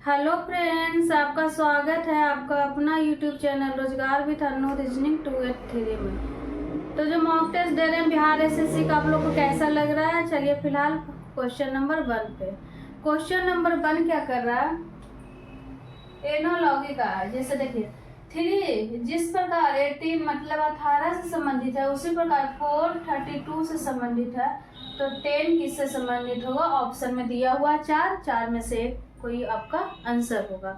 Hello friends, आपका स्वागत है आपका अपना यूट्यूब चैनल रोजगार विद अनु रीजनिंग 283 में। तो जो मॉक टेस्ट दे रहे हैं बिहार एसएससी का, आप लोग को कैसा लग रहा है? चलिए फिलहाल क्वेश्चन नंबर 1 पे। क्वेश्चन नंबर 1 क्या कर रहा है? एनोलॉगी का है। जैसे देखिए 3 जिस प्रकार 18 मतलब 18 से संबंधित है, उसी प्रकार 4 32 से संबंधित है, तो 10 किससे संबंधित होगा? ऑप्शन में दिया हुआ 4 में से कोई आपका आंसर होगा।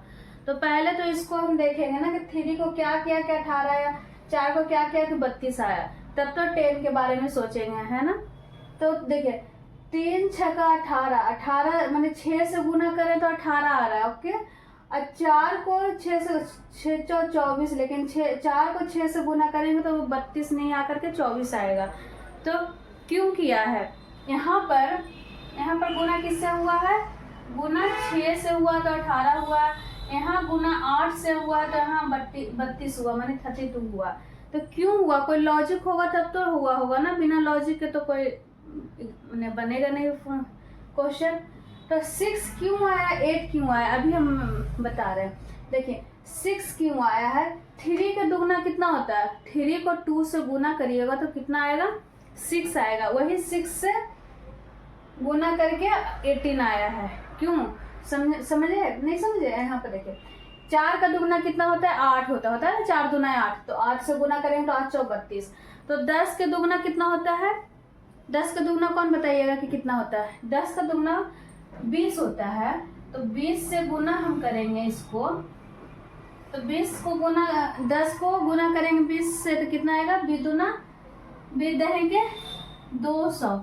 तो पहले तो इसको हम देखेंगे ना कि 3 को क्या किया कि 18 आया, 4 को क्या किया कि 32 आया, तब तो 10 के बारे में सोचेंगे, है ना। तो देखिए 3 छक्का 18 मैंने 6 से गुना करें तो 18 आ रहा है, ओके। और 4 को 6 से 6 24, लेकिन 4 को 6 से गुना करेंगे तो 32 नहीं आकर के 24 आएगा। तो क्यों किया है? यहाँ पर गुना किससे हुआ है? गुना 6 से हुआ तो 18 हुआ, यहाँ गुना 8 से हुआ तो यहाँ 32 हुआ, माने 32 हुआ। तो क्यों हुआ? कोई लॉजिक होगा तब तो हुआ होगा ना, बिना लॉजिक के तो कोई बनेगा नहीं क्वेश्चन। तो 6 क्यों आया, 8 क्यों आया, अभी हम बता रहे हैं। देखिए 6 क्यों आया है? 3 का दुगना कितना होता है? 3 को 2 से गुना करिएगा तो कितना आएगा? 6 आएगा। वही 6 से गुना करके 18 आया है। क्यों? समझे नहीं समझे? यहाँ पर देखिए 4 का दुगना कितना होता है? 8 होता है ना, 4 दूना 8, तो 8 से गुना करेंगे तो 8 चौक 32। तो 10 के दुगना कितना होता है? 10 का दुगना कौन बताइएगा कि कितना होता है? 10 का दुगना 20 होता है। तो 20 से गुना हम करेंगे इसको, तो 20 को गुना 10 को गुना करेंगे 20 से तो कितना आएगा? 20 दूना 20 दहेंगे 200,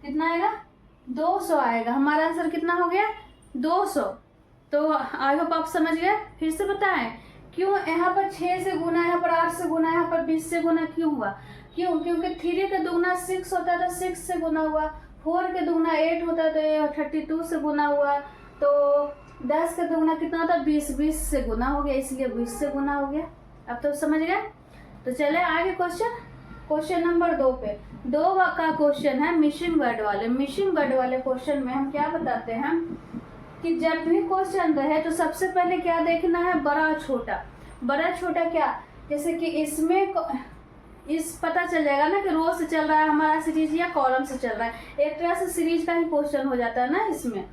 कितना आएगा? 200 आएगा। हमारा आंसर कितना हो गया? 200। तो आई होप आप समझ गए। फिर से बताएं क्यों यहाँ पर 6 से गुना, यहाँ पर 8 से गुना, यहाँ पर 20 से गुना क्यों हुआ? क्यों? क्योंकि 3 का दुगना 6 होता है तो 6 से गुना हुआ, 4 के दुगना 8 होता है तो ये 32 से गुना हुआ, तो 10 का दुगना कितना होता है? 20 से गुना हो गया, इसलिए 20 से गुना हो गया। अब तो समझ गए। तो चले आगे क्वेश्चन नंबर 2 पे। 2 का क्वेश्चन है मिसिंग वर्ड वाले क्वेश्चन में हम क्या बताते हैं कि जब भी क्वेश्चन रहे तो सबसे पहले क्या देखना है? बड़ा छोटा क्या? जैसे कि इसमें इस पता चल जाएगा ना कि रो से चल रहा है हमारा सीरीज या कॉलम से चल रहा है। एक तरह से सीरीज का ही क्वेश्चन हो जाता है ना इसमें,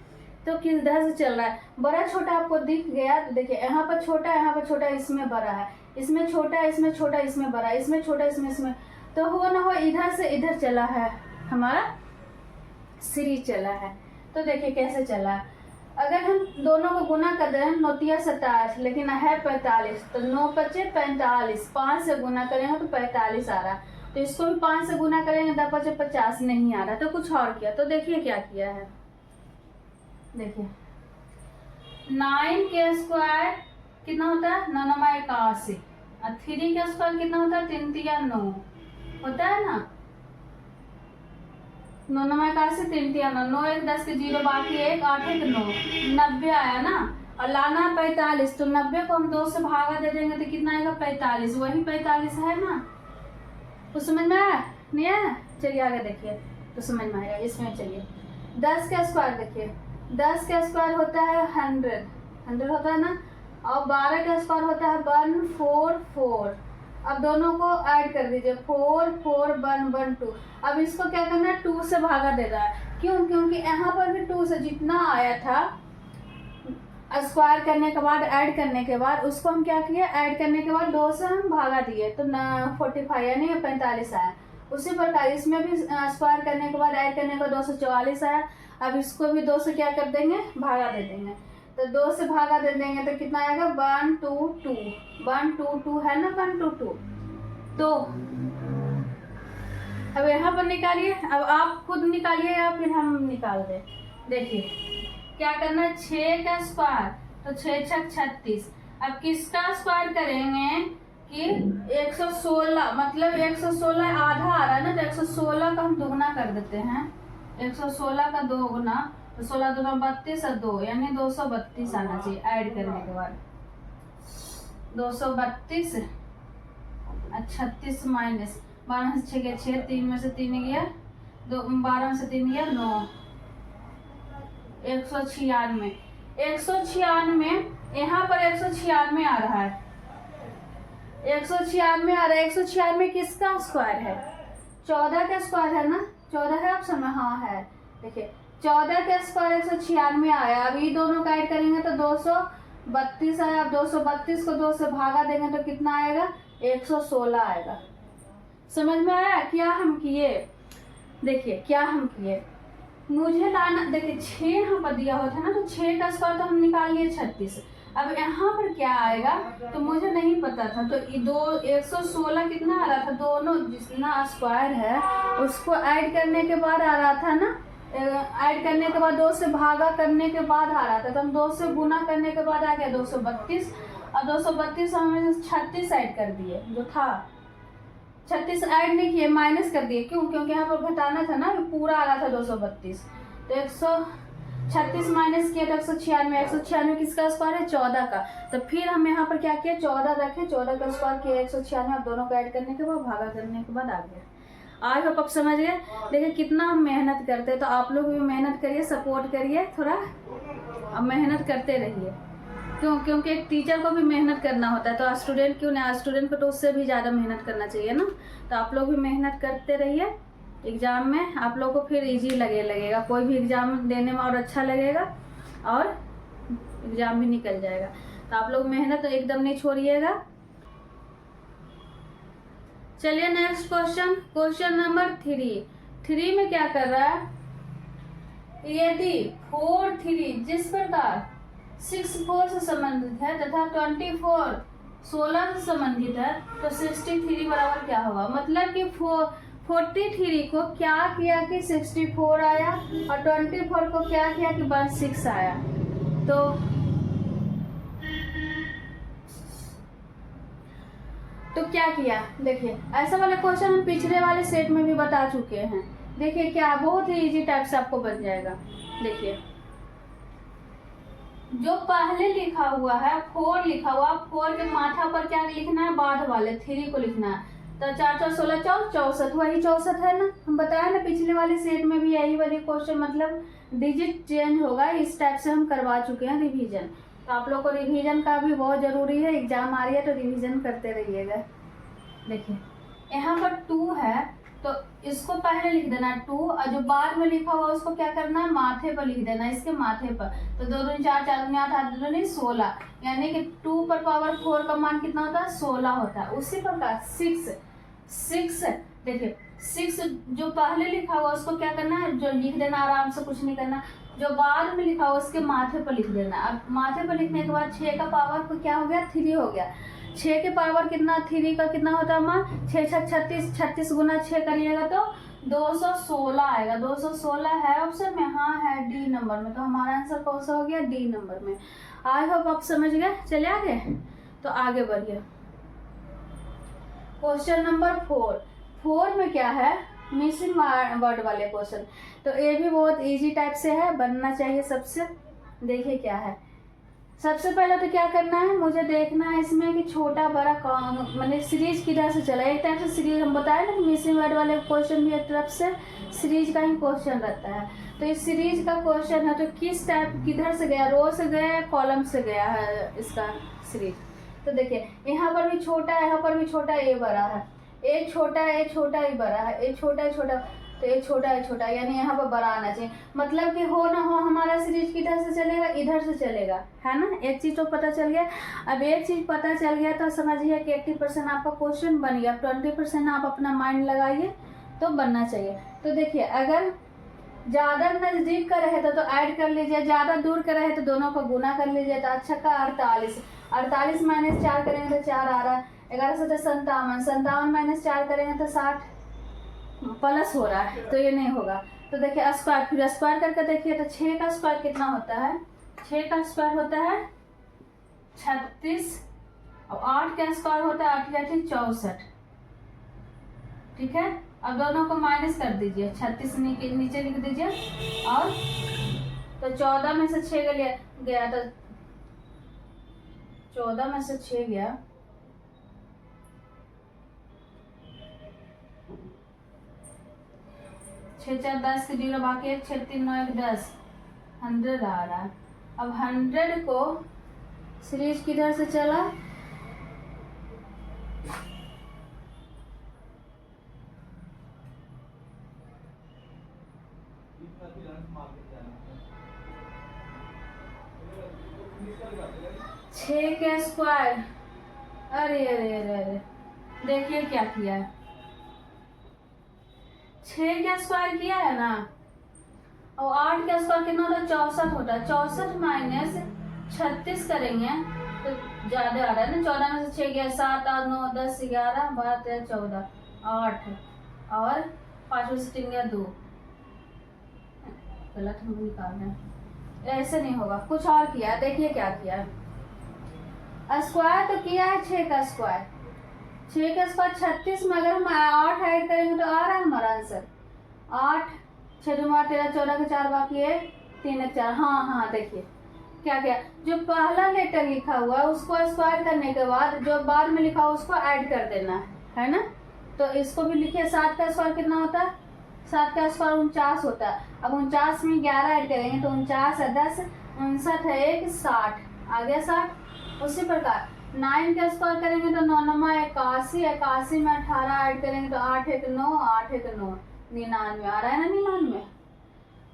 तो किस तरह से चल रहा है। बड़ा छोटा आपको दिख गया तो देखिए यहाँ पर छोटा, यहाँ पर छोटा, इसमें बड़ा है, इसमें छोटा, इसमें छोटा, इसमें बड़ा, इसमें छोटा, इसमें, तो हो ना हो इधर से इधर चला है, हमारा सीरीज चला है। तो देखिए कैसे चला है। अगर हम दोनों को गुना कर रहे हैं, 9 तिया 27 लेकिन है 45, तो 9 पचे 45, 5 से गुना करेंगे तो 45 आ रहा है। तो इसको भी 5 से गुना करेंगे, 10 पचे 50 नहीं आ रहा, तो कुछ और किया। तो देखिए क्या किया है। देखिए 9 के स्क्वायर कितना होता है? 9 9 81, और 3 का स्क्वायर कितना होता है? 3 तिया 9 होता है ना। 9 9 81, 3 तिया 9, 9 1 10 के 0 बाकी 1, 8 1 9, 90 आया ना। और लाना 45, तो 90 को हम 2 से भागा दे देंगे तो कितना आएगा? 45। वही 45 है ना। तो समझ में आया नहीं आया? चलिए आगे देखिए तो समझ में आएगा। इसमें चलिए 10 का स्क्वायर देखिए, 10 का स्क्वायर होता है 100 होता है ना, और 12 का स्क्वायर होता है 144। अब दोनों को ऐड कर दीजिए, 4 4 1 1 2। अब इसको क्या करना है? 2 से भागा दे रहा है। क्यों? क्योंकि यहाँ पर भी 2 से जितना आया था स्क्वायर करने के बाद, ऐड करने के बाद, उसको हम क्या किए? ऐड करने के बाद 2 से हम भागा दिए तो 45 यानी 45 आया। उसी प्रकार इसमें भी स्क्वायर करने के बाद ऐड करने का 244 आया। अब इसको भी 2 से क्या कर देंगे? भागा दे देंगे। तो 2 से भागा दे देंगे तो कितना आएगा? 1 2 2 1 2 2 है ना, 1 2 2। तो अब यहाँ पर निकालिए, अब आप खुद निकालिए या फिर हम निकाल दें। देखिए क्या करना है? 6 का स्क्वायर तो 6 6 36। अब किसका स्क्वायर करेंगे कि 116, मतलब 116 आधा आ रहा है ना, तो 116 का हम दुगना कर देते हैं। 116 का दोगुना तो 16 दूना 32 और 2 यानी 232 आना चाहिए। ऐड करने के बाद 232 और 36 माइनस 12 से 6 गया 6, 3 में से 3 गया 2, 12 में से 3 गया 9, 196 196, यहाँ पर 196 आ रहा है, 196 आ रहा है। 196 किसका स्क्वायर है? 14 का स्क्वायर है ना, 14 है ऑप्शन में, हाँ है। देखिए 14 का स्क्वायर 196 आया। अब ये दोनों का ऐड करेंगे तो 232 आया। अब 232 को 2 से भागा देंगे तो कितना आएगा? 116 आएगा। समझ में आया क्या हम किए? देखिए क्या हम किए, मुझे लाना, देखिए 6 यहाँ पर दिया हुआ था ना, तो 6 का स्क्वायर तो हम निकाल लिए 36। अब यहाँ पर क्या आएगा तो मुझे नहीं पता था, तो 116 कितना आ रहा था, दोनों जितना स्क्वायर है उसको ऐड करने के बाद आ रहा था ना, ऐड करने के बाद 2 से भागा करने के बाद आ रहा था, तो हम 2 से गुना करने के बाद आ गया 232, और 232 हमने 36 ऐड कर दिए, जो था 36 ऐड नहीं किए, माइनस कर दिए। क्यों? क्योंकि यहाँ पर घटाना था ना, पूरा आ रहा था 232, तो 136 माइनस किया तो 196। 196 किसका स्क्वायर है? 14 का। तो फिर हम यहाँ पर क्या किया, 14 रखे, 14 का स्क्वायर किया 196। अब दोनों को ऐड करने के बाद भागा करने के बाद आ गया। आई होप आप समझ गए। देखिए कितना हम मेहनत करते हैं, तो आप लोग भी मेहनत करिए, सपोर्ट करिए थोड़ा, अब मेहनत करते रहिए। क्यों? क्योंकि एक टीचर को भी मेहनत करना होता है, तो स्टूडेंट क्यों नहीं, स्टूडेंट को तो उससे भी ज़्यादा मेहनत करना चाहिए ना। तो आप लोग भी मेहनत करते रहिए, एग्ज़ाम में आप लोग को फिर इजी लगेगा, कोई भी एग्ज़ाम देने में और अच्छा लगेगा और एग्ज़ाम भी निकल जाएगा। तो आप लोग मेहनत एकदम नहीं छोड़िएगा। चलिए नेक्स्ट क्वेश्चन, क्वेश्चन नंबर 3 में क्या कर रहा है, यदि 4 3 जिस प्रकार 6 4 से संबंधित है तथा 24 16 से संबंधित है, तो 63 बराबर क्या होगा? मतलब कि 43 को क्या किया कि 64 आया, और 24 को क्या किया कि 16 आया। तो क्या किया, देखिए ऐसा वाला क्वेश्चन हम पिछले वाले सेट में भी बता चुके हैं। देखिए क्या, बहुत ही इजी टाइप से आपको बन जाएगा। देखिए जो पहले लिखा हुआ है 4 लिखा हुआ, 4 के माथा पर क्या लिखना है, बाद वाले 3 को लिखना है। तो 4 4 16 64, वही 64 है ना, हम बताया ना पिछले वाले सेट में भी यही वाली क्वेश्चन, मतलब डिजिट चेंज होगा, इस टाइप से हम करवा चुके हैं रिवीजन। तो आप लोग को रिवीजन का भी बहुत जरूरी है, एग्जाम आ रही है तो रिवीजन करते रहिएगा। देखिए यहाँ पर 2 है, तो इसको पहले लिख देना 2, और जो बाद में लिखा हुआ उसको क्या करना है, माथे पर लिख देना, इसके माथे पर। तो 2 2 4 4 8 8 2 16, यानी कि 2 पर पावर 4 का मान कितना होता है, 16 होता है। उसी प्रकार 6, देखिए 6 जो पहले लिखा हुआ उसको क्या करना है, जो लिख देना आराम से, कुछ नहीं करना। जो बाद में लिखा हुआ उसके माथे पर लिख देना। अब माथे पर लिखने के बाद 6 का पावर को क्या हो गया, 3 हो गया। 6 के पावर कितना, 3 का कितना होता है माँ, 6 6 36, 36 गुना 6 करिएगा तो 216 आएगा। 216 है ऑप्शन में, हाँ है डी नंबर में। तो हमारा आंसर कौन सा हो गया, डी नंबर में। आई होप आप समझ गए। चले आगे, तो आगे बढ़िए। क्वेश्चन नंबर 4 में क्या है, मिसिंग वर्ड वाले क्वेश्चन। तो ये भी बहुत इजी टाइप से है, बनना चाहिए सबसे। देखिए क्या है, सबसे पहले तो क्या करना है, मुझे देखना है इसमें कि छोटा बड़ा कौन, मतलब सीरीज किधर से चला। एक टाइप से सीरीज हम बताए ना, मिसिंग वर्ड वाले क्वेश्चन भी एक तरफ से सीरीज का ही क्वेश्चन रहता है। तो इस सीरीज का क्वेश्चन है, तो किस टाइप, किधर से गया, रो से गया, कॉलम से गया है इसका सीरीज। तो देखिए यहाँ पर भी छोटा है, यहाँ पर भी छोटा, ए बड़ा है, ए छोटा है, ए छोटा, ए बड़ा है, ए छोटा है छोटा, तो ये छोटा है छोटा, यानी यहाँ पर बड़ा आना चाहिए। मतलब कि हो ना हो हमारा सीरीज किधर से चलेगा, इधर से चलेगा, है ना। एक चीज तो पता चल गया। अब एक चीज पता चल गया तो समझिए कि 80% आपका क्वेश्चन बन गया। 20% आप अपना माइंड लगाइए तो बनना चाहिए। तो देखिए अगर ज्यादा नजदीक का रहे तो ऐड कर लीजिए, ज्यादा दूर का रहे तो दोनों को गुना कर लीजिए। तो अच्छा का 48, 48 माइनस 4 करेंगे तो 4 आ रहा है। 11 से 57, 57 माइनस 4 करेंगे तो 60 प्लस हो रहा है, तो ये नहीं होगा। तो देखिए स्क्वायर, फिर स्क्वायर करके देखिए, तो 6 का स्क्वायर कितना होता है, 6 का स्क्वायर होता है 36, और 8 का स्क्वायर होता है 8 या 64। ठीक है, अब दोनों को माइनस कर दीजिए, 36 नीचे लिख दीजिए, और तो 14 में से 6 गया, तो 14 में से 6 गया, 6 4 10 के 0 बाकी 1 6 3 9 1 10, 100 आ रहा है। अब 100 को सीरीज किधर से चला, छः के स्क्वायर। अरे अरे अरे अरे देखिए क्या किया है, 6 का स्क्वायर किया है ना, और 8 का स्क्वायर कितना होता है, 64 होता है। 64 माइनस 36 करेंगे तो ज़्यादा आ रहा है ना, 14 में से 6 गया, 7 8 9 10 11 12 13 14 8 और 5 में से 3 गया 2, गलत हम निकालना है, ऐसे नहीं होगा, कुछ और किया है। देखिए क्या किया है, स्क्वायर तो किया है 6 का स्क्वायर, 6 का स्क्वायर 36 में अगर हम 8 ऐड करेंगे तो आ रहा है हमारा आंसर 8, 6 2 8 13 14 के 4 बाकी है 3 1 4। हाँ हाँ देखिए क्या क्या, जो पहला लेटर लिखा हुआ है उसको स्क्वायर करने के बाद जो बाद में लिखा हुआ उसको ऐड कर देना है ना। तो इसको भी लिखिए, 7 का स्क्वायर कितना होता है, 7 का स्क्वायर 49 होता है। अब 49 में 11 ऐड करेंगे तो 49 है 10, 59 है 1 60, आ गया 60। उसी प्रकार 9 का स्क्वायर करेंगे तो 9 9 81, 81 में 18 ऐड करेंगे तो 8 1 9, 8 1 9 99, आ रहा है ना 99।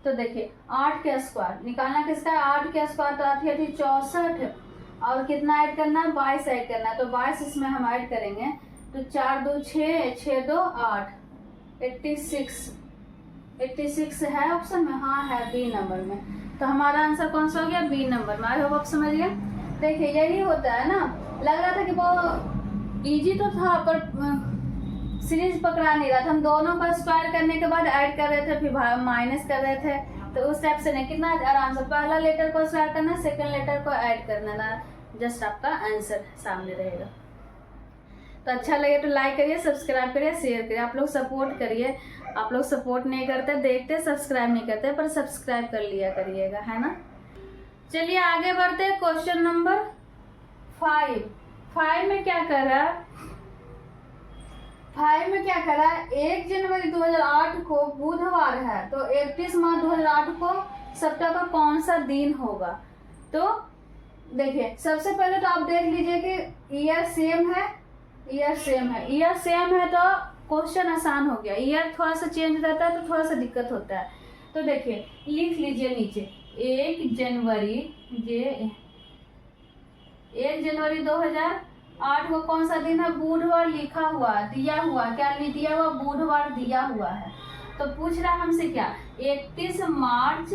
तो देखिए 8 का स्क्वायर निकालना किसका है, 8 का स्क्वायर तो आती है 64, और कितना ऐड करना है 22 ऐड करना है, तो 22 इसमें हम ऐड करेंगे तो 4 2 6 6 2 8 86 है ऑप्शन में, हाँ है बी नंबर में। तो हमारा आंसर कौन सा हो गया, बी नंबर में। आई होप आप समझ गए। देखिए यही होता है ना, लग रहा था कि वो इजी तो था पर सीरीज पकड़ा नहीं रहा था, हम दोनों का स्क्वायर करने के बाद ऐड कर रहे थे फिर माइनस कर रहे थे, तो उस टाइप से नहीं, कितना आराम से पहला लेटर को स्क्वायर करना, सेकंड लेटर को ऐड करना ना, जस्ट आपका आंसर सामने रहेगा। तो अच्छा लगे तो लाइक करिए, सब्सक्राइब करिए, शेयर करिए, आप लोग सपोर्ट करिए। आप लोग सपोर्ट नहीं करते, देखते सब्सक्राइब नहीं करते, पर सब्सक्राइब कर लिया करिएगा, है ना। चलिए आगे बढ़ते हैं, क्वेश्चन नंबर 5 में क्या कर रहा है, 5 में क्या कर रहा है, 1 जनवरी 2008 को बुधवार है, तो 31 मार्च 2008 को सप्ताह का कौन सा दिन होगा। तो देखिए सबसे पहले तो आप देख लीजिए कि ईयर सेम है, ईयर सेम है तो क्वेश्चन आसान हो गया। ईयर थोड़ा सा चेंज रहता है तो थोड़ा सा दिक्कत होता है। तो देखिए लिख लीजिए नीचे 1 जनवरी 2008 को कौन सा दिन है, बुधवार लिखा हुआ, दिया हुआ, क्या दिया हुआ, बुधवार दिया हुआ है। तो पूछ रहा है हमसे क्या, 31 मार्च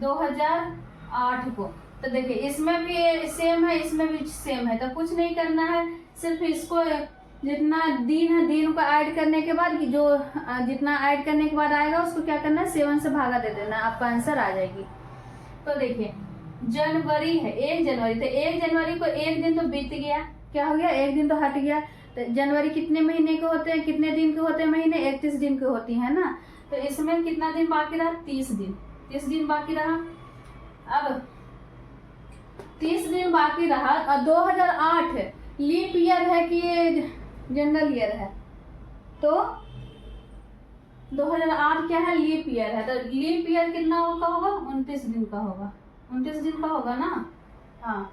2008 को। तो देखिए इसमें भी सेम है, इसमें भी सेम है, तो कुछ नहीं करना है, सिर्फ इसको जितना दिन है दिन को ऐड करने के बाद जो जितना ऐड करने के बाद आएगा उसको क्या करना है 7 से भागा दे देना, आपका आंसर आ जाएगी। तो देखिए जनवरी है 1 जनवरी, तो 1 जनवरी को एक दिन तो बीत गया, क्या हो गया, एक दिन तो हट गया। तो जनवरी कितने महीने के होते हैं, कितने दिन के होते हैं महीने, 31 दिन के होती है ना। तो इसमें कितना दिन बाकी रहा, 30 दिन बाकी रहा। अब 30 दिन बाकी रहा, और 2008 लीप ईयर है कि ये जनरल ईयर है, तो 2008 क्या है, लीप ईयर है। तो लीप ईयर कितना का होगा, 29 दिन का होगा, 29 दिन का होगा ना, हाँ।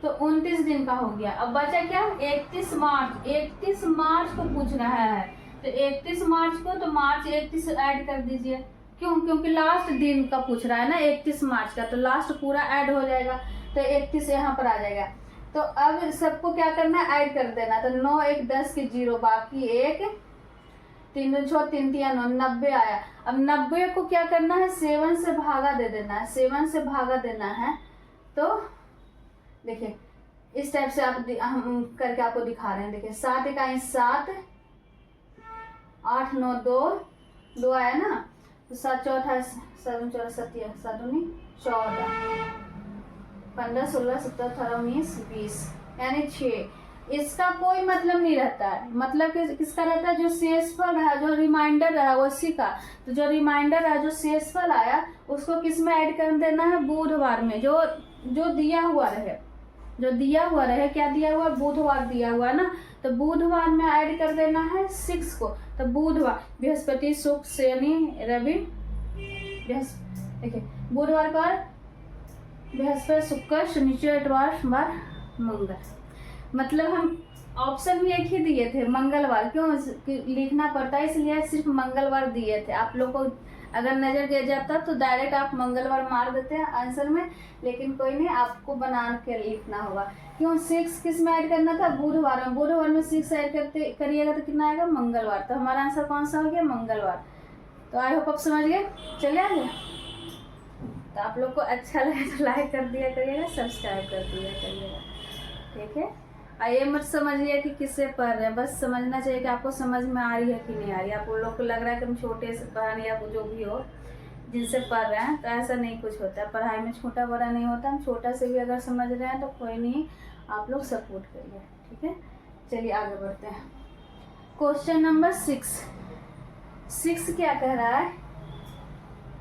तो 29 दिन का हो गया। अब बचा क्या, 31 मार्च को पूछ रहा है, तो 31 मार्च को, तो मार्च 31 ऐड कर दीजिए, क्यों, क्योंकि लास्ट दिन का पूछ रहा है ना 31 मार्च का, तो लास्ट पूरा ऐड हो जाएगा, तो 31 यहाँ पर आ जाएगा। तो अब सबको क्या करना है, ऐड कर देना। तो 9 1 10 के 0 बाकी 1 3 2 6 3 3 9 90 आया। अब 90 को क्या करना है, 7 से भागा दे देना है, 7 से भागा देना है। तो देखिए इस टाइप से आप हम करके आपको दिखा रहे हैं। देखिए 7 1 7 8 9 2 आया ना, तो 7 4 7 4 7 7 9 14 15 16 17 18 19 20 यानी 6। इसका कोई मतलब नहीं रहता है, मतलब किसका रहता है, जो शेषफल रहा, जो रिमाइंडर रहा उसी का। तो जो रिमाइंडर रहा, जो शेषफल आया, उसको किस में ऐड कर देना है, बुधवार में, जो दिया हुआ रहे, क्या दिया हुआ, बुधवार दिया हुआ ना, तो बुधवार में ऐड कर देना है 6 को। तो बुधवार, बृहस्पति शुक्र शनि रवि, देखिए बुधवार का बृहस्पति, शुक्र, शनिचर, इतवार, सोमवार, मंगल। मतलब हम ऑप्शन भी एक ही दिए थे, मंगलवार। क्यों लिखना पड़ता है, इसलिए सिर्फ मंगलवार दिए थे। आप लोग को अगर नजर गया जाता तो डायरेक्ट आप मंगलवार मार देते हैं आंसर में, लेकिन कोई नहीं, आपको बना के लिखना होगा। क्यों 6 किस में ऐड करना था, बुधवार में। बुधवार में 6 ऐड करते करिएगा तो कितना आएगा, मंगलवार। तो हमारा आंसर कौन सा हो गया, मंगलवार। तो आई होप आप समझ गए। चलिए आगे। तो आप लोग को अच्छा लगे तो लाइक कर दिया करिएगा, सब्सक्राइब कर दिया करिएगा, ठीक है। ये मत समझिए कि किससे पढ़ रहे हैं, बस समझना चाहिए कि आपको समझ में आ रही है कि नहीं आ रही है। आप लोग को लग रहा है कि हम छोटे से बहन या जो भी हो जिनसे पढ़ रहे हैं, तो ऐसा नहीं कुछ होता है। पढ़ाई में छोटा बड़ा नहीं होता। हम छोटा से भी अगर समझ रहे हैं तो कोई नहीं, आप लोग सपोर्ट करिए, ठीक है। चलिए आगे बढ़ते हैं। क्वेश्चन नंबर 6 क्या कह रहा है,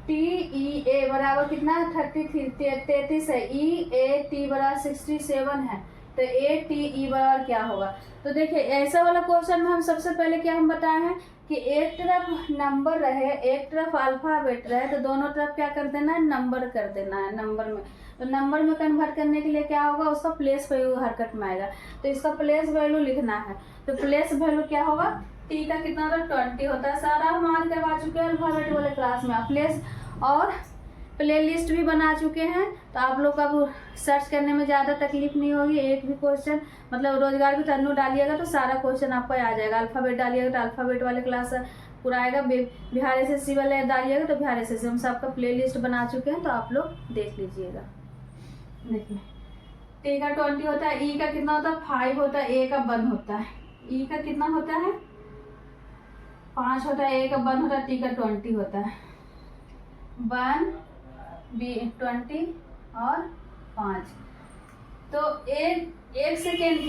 TEA बराबर कितना है, 33 है। EAT बराबर 67 है। तो ATE बराबर क्या होगा। तो देखिए ऐसा वाला क्वेश्चन में हम सबसे पहले क्या हम बताए हैं कि एक तरफ नंबर रहे, एक तरफ अल्फाबेट रहे, तो दोनों तरफ क्या कर देना है, नंबर कर देना है नंबर में। तो नंबर में कन्वर्ट करने के लिए क्या होगा, उसका प्लेस वैल्यू हरकत में आएगा। तो इसका प्लेस वैल्यू लिखना है। तो प्लेस वैल्यू क्या होगा, टी का कितना होता है, 20 होता है। सारा हम आज करवा चुके हैं अल्फाबेट वाले क्लास में। प्लेस और प्ले लिस्ट भी बना चुके हैं, तो आप लोग अब सर्च करने में ज़्यादा तकलीफ नहीं होगी। एक भी क्वेश्चन मतलब रोजगार भी तन्नू डालिएगा तो सारा क्वेश्चन आपको आ जाएगा। अल्फाबेट डालिएगा तो अल्फाबेट वाले क्लास पूरा आएगा। बिहार SSC वाले डालिएगा तो बिहार SSC। हम सबका प्ले लिस्ट बना चुके हैं, तो आप लोग देख लीजिएगा। देखिए टी का 20 होता है, ई का कितना होता है, 5 होता है, ए का 1 होता है। ई का कितना होता है, 5 होता है, ए का 1 होता है, टी का 20 होता है। 1 20 और 5। तो एक सेकेंड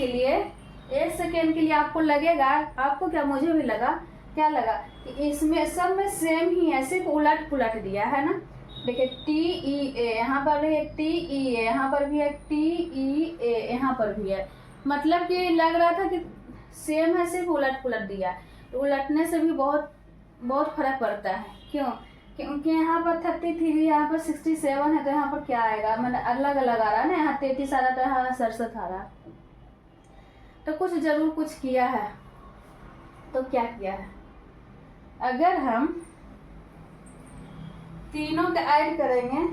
के लिए आपको लगेगा, आपको क्या, मुझे भी लगा, क्या लगा कि इसमें सब में सेम ही है, सिर्फ उलट पुलट दिया है ना। देखिए TEA यहाँ पर भी है, TEA यहाँ पर भी है, TEA यहाँ पर भी है। मतलब कि लग रहा था कि सेम है, सिर्फ उलट पुलट दिया। तो उलटने से भी बहुत बहुत फर्क पड़ता है। क्यों, क्योंकि यहाँ पर 33, यहाँ पर 67 है, तो यहाँ पर क्या आएगा, मतलब अलग अलग आ रहा है ना। यहाँ 33 आ रहा था, यहाँ 67 आ रहा। तो कुछ जरूर कुछ किया है। तो क्या किया है, अगर हम तीनों का ऐड करेंगे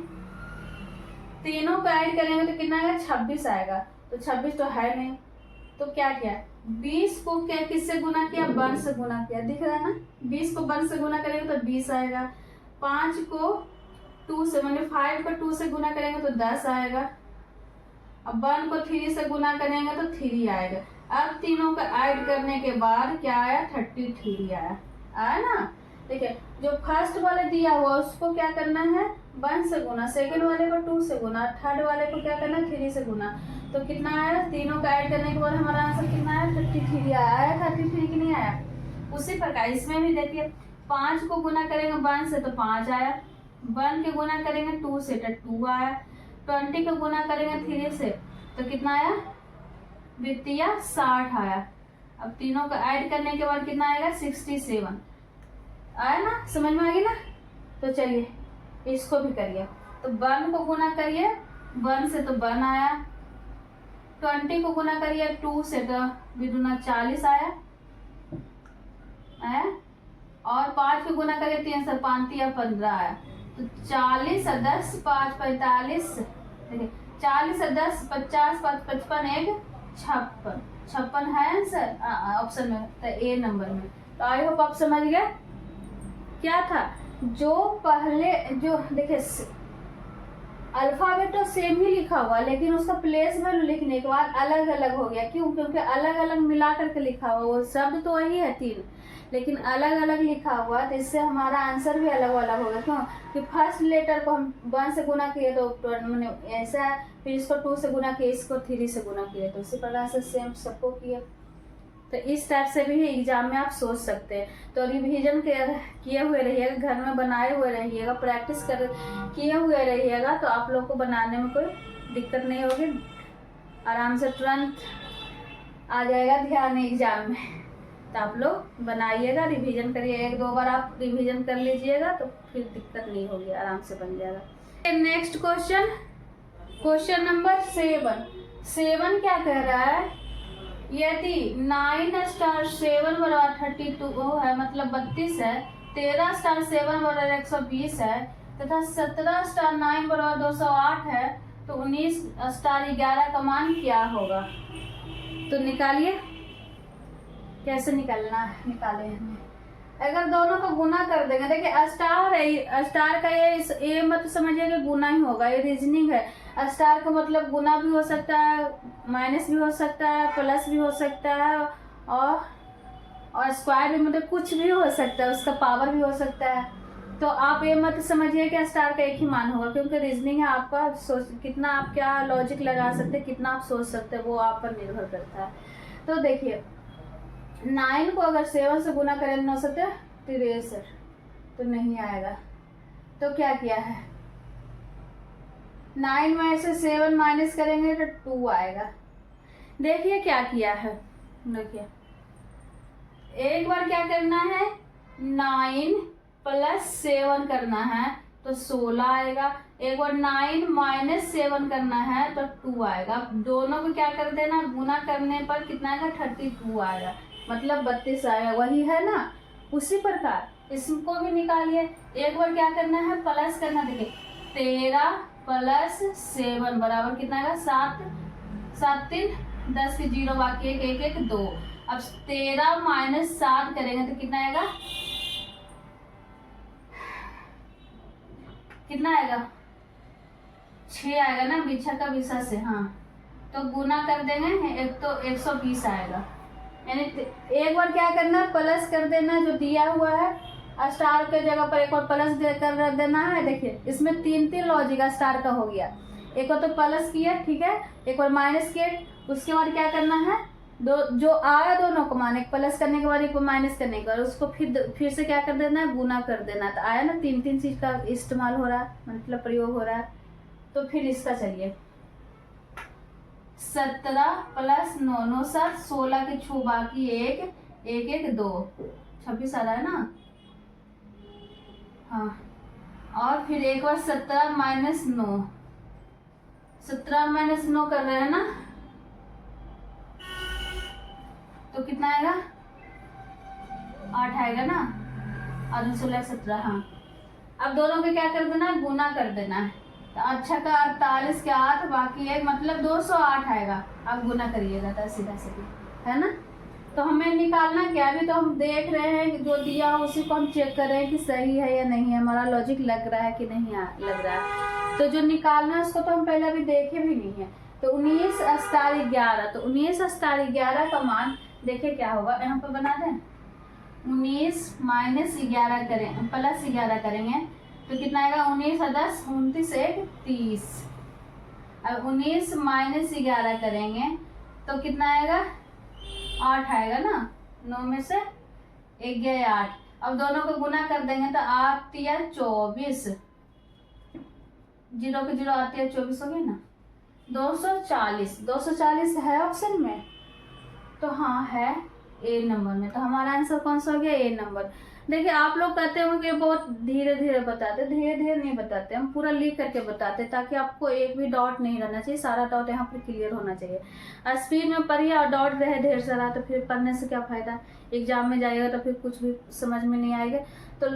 तो कितना आएगा, 26 आएगा। तो 26 तो है नहीं, तो क्या किया, 20 को क्या किससे गुना किया, 1 से गुना किया। दिख रहा है ना, 20 को 1 से गुना करेंगे तो 20 आएगा। 5 को 2 से, मतलब 5 को 2 से गुना करेंगे तो 10 आएगा। अब 1 को 3 से गुना करेंगे तो 3 आएगा। अब तीनों का ऐड करने के बाद क्या आया, 33 आया ना। देखिए जो फर्स्ट वाले दिया हुआ उसको क्या करना है, 1 से गुना, सेकंड वाले को 2 से गुना, थर्ड वाले को क्या करना है, 3 से गुना। तो कितना आया, तीनों का ऐड करने के बाद हमारा आंसर कितना आया, 33 आया। 33 की नहीं आया। उसी प्रकार इसमें भी देखिए 5 को गुना करेंगे 1 से तो 5 आया। 1 के गुना करेंगे 2 से तो 2 आया। 20 को गुना करेंगे 3 से तो कितना आया, द्वितीय 60 आया। अब तीनों का ऐड करने के बाद कितना आएगा, 67 आया ना, समझ में आ गई ना। तो चलिए इसको भी करिए। तो 1 को गुना करिए 1 से तो 1 आया। 20 को गुना करिए 2 से तो विदुना 40 आया। और 5 को गुना करिए 3 से 5 या 15 आया। तो 40 और 10 5 45। देखिए 40 और 10 50 5 55 1 56 है आंसर ऑप्शन में, तो ए नंबर में। तो आई होप आप समझ गए क्या था। जो पहले जो देखिए अल्फाबेट तो सेम ही लिखा हुआ, लेकिन उसका प्लेस वैल्यू लिखने के बाद अलग अलग हो गया। क्यों, क्योंकि अलग अलग मिला करके लिखा हुआ, वो शब्द तो वही है 3, लेकिन अलग अलग लिखा हुआ, तो इससे हमारा आंसर भी अलग अलग होगा। क्यों कि फर्स्ट लेटर को हम 1 से गुना किए तो मैंने ऐसा है, फिर इसको 2 से गुना किए, इसको 3 से गुना किए, तो इसी प्रकार से सेम सबको किए। तो इस टाइप से भी एग्जाम में आप सोच सकते हैं। तो रिवीजन किए हुए रहिएगा, घर में बनाए हुए रहिएगा, प्रैक्टिस किए हुए रहिएगा, तो आप लोग को बनाने में कोई दिक्कत नहीं होगी, आराम से तुरंत आ जाएगा ध्यान एग्जाम में। तो आप लोग बनाइएगा, रिवीजन करिए, 1-2 बार आप रिवीजन कर लीजिएगा तो फिर दिक्कत नहीं होगी, आराम से बन जाएगा। नेक्स्ट क्वेश्चन क्वेश्चन नंबर 7 क्या कह रहा है, यदि 9 स्टार 7 बराबर 32 है, मतलब 32 है, 13 स्टार 7 बराबर 120 है तथा 17 स्टार 9 बराबर 208 है, तो 19 स्टार 11 का मान क्या होगा। तो निकालिए, कैसे निकालना है, निकाले हमने। अगर दोनों को गुना कर देंगे, देखिए स्टार है, स्टार का ये मत समझिए कि गुना ही होगा, ये रीजनिंग है। स्टार का मतलब गुना भी हो सकता है, माइनस भी हो सकता है, प्लस भी हो सकता है, और स्क्वायर भी, मतलब कुछ भी हो सकता है, उसका पावर भी हो सकता है। तो आप ये मत समझिए कि स्टार का एक ही मान होगा, क्योंकि रीजनिंग है, आपका सोच कितना आप क्या लॉजिक लगा सकते हैं, कितना आप सोच सकते हैं, वो आप पर निर्भर करता है। तो देखिए 9 को अगर 7 से गुना करें 9 से 63, तो नहीं आएगा। तो क्या किया है, 9 में से 7 माइनस करेंगे तो 2 आएगा। देखिए क्या किया है, देखिए एक बार क्या करना है, 9 प्लस 7 करना है तो 16 आएगा। एक बार 9 माइनस 7 करना है तो 2 आएगा। दोनों को क्या कर देना, गुना करने पर कितना आएगा, 32 आएगा, मतलब 32 आएगा, वही है ना। उसी प्रकार इसको भी निकालिए। एक बार क्या करना है, प्लस करना, देखिए 13 प्लस 7 बराबर कितना आएगा, 7, 7 3 10 के 0 बाकी 1 1 1 2। अब 13 माइनस 7 करेंगे तो कितना आएगा, कितना आएगा, 6 आएगा ना, बिछा का बिछा से, हाँ। तो गुना कर देंगे, एक तो 120 आएगा। यानी एक बार क्या करना है, प्लस कर देना, जो दिया हुआ है स्टार के जगह पर एक और प्लस कर देना है। देखिए इसमें 3 लॉजिक स्टार का हो गया, एक बार तो प्लस किया, ठीक है, एक बार माइनस किए, उसके बाद क्या करना है, दो जो आया दोनों को मान, एक प्लस करने के बाद एक माइनस करने के बाद उसको फिर से क्या कर देना है, गुना कर देना। तो आया ना, 3 चीज का इस्तेमाल हो रहा है, मतलब प्रयोग हो रहा है। तो फिर इसका चलिए, 17 प्लस 9 9 7 16 के 6 बाकी 1 1 1 2 26 आ रहा है ना, हाँ। और फिर एक बार 17 माइनस 9, 17 माइनस 9 कर रहे हैं ना, तो कितना आएगा, 8 आएगा ना, और 16 17, हाँ। अब दोनों को क्या कर देना है, गुना कर देना है। तो अच्छा का 48 के 8 बाकी 1, मतलब 208 आएगा। आप गुना करिएगा तो सीधा सीधा, है ना। तो हमें निकालना क्या, भी तो हम देख रहे हैं कि जो दिया हो उसी को हम चेक कर रहे हैं कि सही है या नहीं है, हमारा लॉजिक लग रहा है कि नहीं लग रहा है। तो जो निकालना है उसको तो हम पहले अभी देखे भी नहीं है। तो 19 स्टार 11, तो 19 स्टार 11 का मान देखिए क्या होगा, यहाँ पर बना दें, 19 माइनस 11 करें, प्लस 11 करेंगे तो कितना आएगा, 19 10 29 1 30। अब 19 माइनस 11 करेंगे तो कितना आएगा, 8 आएगा ना, 9 में से 1 गया 8। अब दोनों को गुना कर देंगे तो 8 या 24, 0 के 0 8 या 24 हो गया ना, 240। 240 है ऑप्शन में, तो हाँ है ए नंबर में। तो हमारा आंसर कौन सा हो गया, ए नंबर। देखिए आप लोग कहते हो कि बहुत धीरे धीरे बताते, धीरे धीरे नहीं बताते, हम पूरा लिख करके बताते ताकि आपको एक भी डॉट नहीं रहना चाहिए, सारा डॉट यहाँ पर क्लियर होना चाहिए। स्पीड में पढ़िए और डॉट रहे ढेर सारा तो फिर पढ़ने से क्या फायदा, एग्जाम में जाएगा तो फिर कुछ भी समझ में नहीं आएगा। तो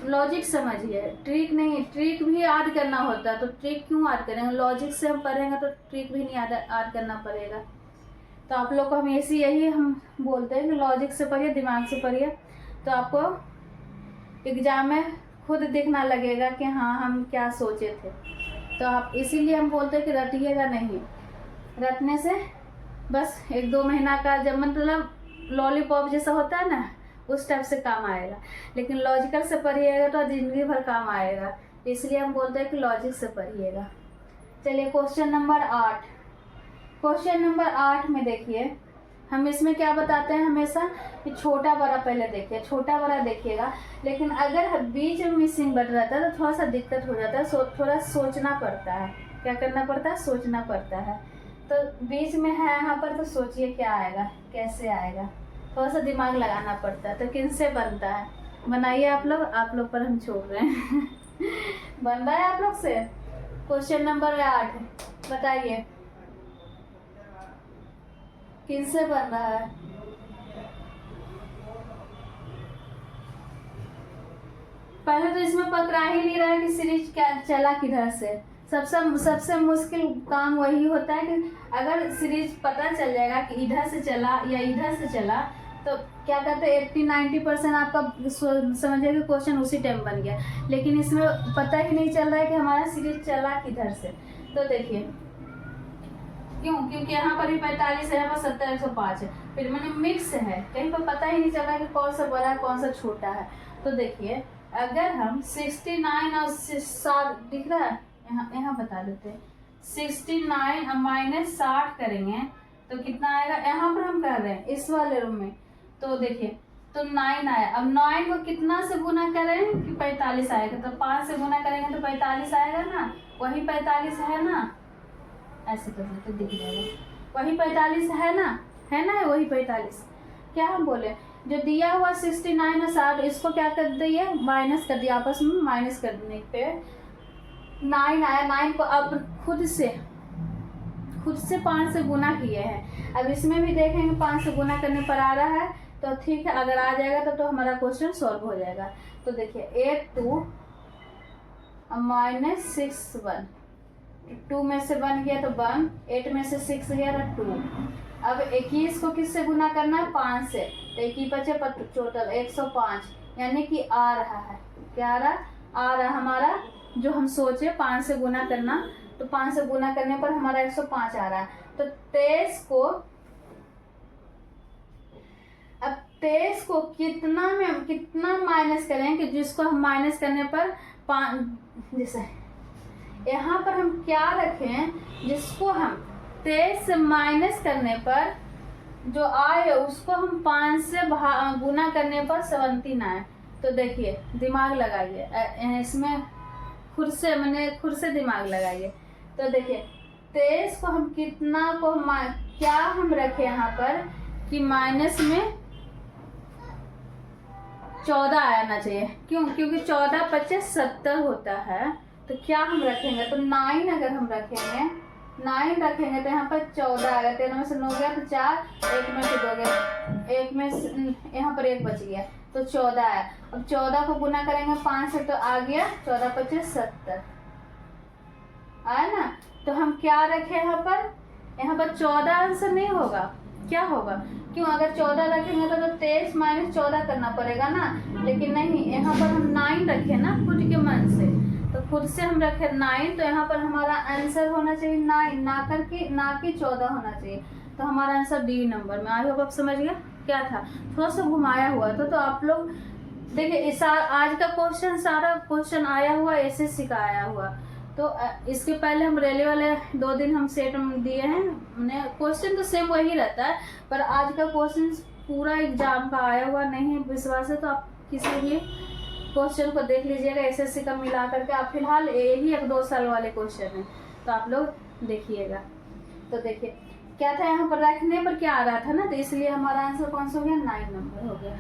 लॉजिक समझिए, ट्रिक नहीं, ट्रिक भी ऐड करना होता है। तो ट्रिक क्यों ऐड करेंगे, लॉजिक से हम पढ़ेंगे तो ट्रिक भी नहीं ऐड करना पड़ेगा। तो आप लोग को हमेशा यही हम बोलते हैं कि लॉजिक से पढ़िए, दिमाग से पढ़िए, तो आपको एग्जाम में खुद देखना लगेगा कि हाँ हम क्या सोचे थे। तो आप इसीलिए हम बोलते हैं कि रटिएगा नहीं, रटने से बस 1-2 महीना का जब मतलब लॉलीपॉप जैसा होता है ना, उस टाइप से काम आएगा, लेकिन लॉजिकल से पढ़िएगा तो जिंदगी भर काम आएगा। इसलिए हम बोलते हैं कि लॉजिक से पढ़िएगा। चलिए क्वेश्चन नंबर 8। क्वेश्चन नंबर 8 में देखिए, हम इसमें क्या बताते हैं हमेशा कि छोटा बड़ा पहले देखिए, छोटा बड़ा देखिएगा, लेकिन अगर बीच में मिसिंग बट रहता है तो थोड़ा सा दिक्कत हो जाता है, थोड़ा सोचना पड़ता है। क्या करना पड़ता है, सोचना पड़ता है। तो बीच में है यहाँ पर, तो सोचिए क्या आएगा, कैसे आएगा, थोड़ा सा दिमाग लगाना पड़ता है। तो किन से बनता है, बनाइए आप लोग पर हम छोड़ रहे हैं बन रहा है आप लोग से, क्वेश्चन नंबर 8 बताइए किनसे बन रहा है। पहले तो इसमें पकड़ा ही नहीं रहा है कि सीरीज क्या चला किधर से। सबसे मुश्किल काम वही होता है कि अगर सीरीज पता चल जाएगा कि इधर से चला या इधर से चला तो क्या कहते हैं 80-90% आपका समझिए कि क्वेश्चन उसी टाइम बन गया। लेकिन इसमें पता ही नहीं चल रहा है कि हमारा सीरीज चला किधर से। तो देखिए क्योंकि यहाँ पर भी 45 है, यहाँ पर 70 105 है, फिर मैंने मिक्स है, कहीं पर पता ही नहीं चल रहा कि कौन सा बड़ा है कौन सा छोटा है। तो देखिए अगर हम 69 और 60 दिख रहा है, यहाँ बता देते हैं 69 और -60 करेंगे तो कितना आएगा। यहाँ पर हम कर रहे हैं इस वाले रूम में, तो देखिए तो 9 आया। अब 9 को कितना से गुना करें कि 45 आएगा, तो 5 से गुना करेंगे तो 45 आएगा ना, वही 45 है ना, ऐसे कर सकते दिख जाएगा, वही 45 है ना, वही 45। क्या हम बोले जो दिया हुआ 69 और 60 इसको क्या कर दिए माइनस कर दिया, आपस में माइनस करने पे 9 आया। 9 को अब खुद से 5 से गुना किए हैं। अब इसमें भी देखेंगे 5 से गुना करने पर आ रहा है तो ठीक है, अगर आ जाएगा तो हमारा क्वेश्चन सॉल्व हो जाएगा। तो देखिए 8 2 -6 1, 2 में से 1 गया तो 1, 8 में से 6 गया तो 2। अब 21 को किससे गुना करना है 5 से, तो 21 बचे टोटल 105, यानी कि आ रहा है, क्या आ रहा हमारा जो हम सोचे 5 से गुना करना, तो 5 से गुना करने पर हमारा 105 आ रहा है। तो 23 को कितना माइनस करें कि जिसको हम माइनस करने पर 5, जैसे यहाँ पर हम क्या रखें जिसको हम 23 से माइनस करने पर जो आए उसको हम 5 से गुना करने पर 17 आए। तो देखिए दिमाग लगाइए इसमें, खुद से दिमाग लगाइए। तो देखिए 23 को हम क्या हम रखे यहाँ पर कि माइनस में 14 आना चाहिए, क्योंकि 14 25 70 होता है। तो क्या हम रखेंगे, तो 9 अगर हम रखेंगे 9 रखेंगे तो यहाँ पर 14 आएगा, 13 में से 9 गया तो 4, 1 में से 2 गया, 1 में से यहाँ पर 1 बच गया तो 14 आया। अब 14 को गुना करेंगे 5 से तो आ गया 14 25 70 आया ना। तो हम क्या रखे यहाँ पर 14 आंसर नहीं होगा, क्या होगा, क्यों अगर 14 रखेंगे तो 23 - 14 करना पड़ेगा ना, लेकिन नहीं, यहाँ पर हम 9 रखे ना खुद के मन से, तो खुद से हम रखे 9, तो यहाँ पर हमारा आंसर होना चाहिए 9 ना कि 14 होना चाहिए। तो हमारा आंसर डी नंबर में। आई होप आप समझ गए क्या था, थोड़ा सा घुमाया हुआ था। तो आप लोग देखिए आज का क्वेश्चन सारा क्वेश्चन आया हुआ एसएससी का आया हुआ। तो इसके पहले हम रेलवे वाले 2 दिन हम सेट दिए हैं, क्वेश्चन तो सेम वही रहता है, पर आज का क्वेश्चन पूरा एग्जाम का आया हुआ नहीं है विश्वास है, तो आप किसी भी क्वेश्चन को देख लीजिएगा एसएससी का मिला करके। आप फिलहाल यही 1-2 साल वाले क्वेश्चन हैं तो आप लोग देखिएगा। तो देखिए क्या था यहाँ पर रखने पर क्या आ रहा था ना, तो इसलिए हमारा आंसर कौन सा हो गया 9 नंबर हो गया।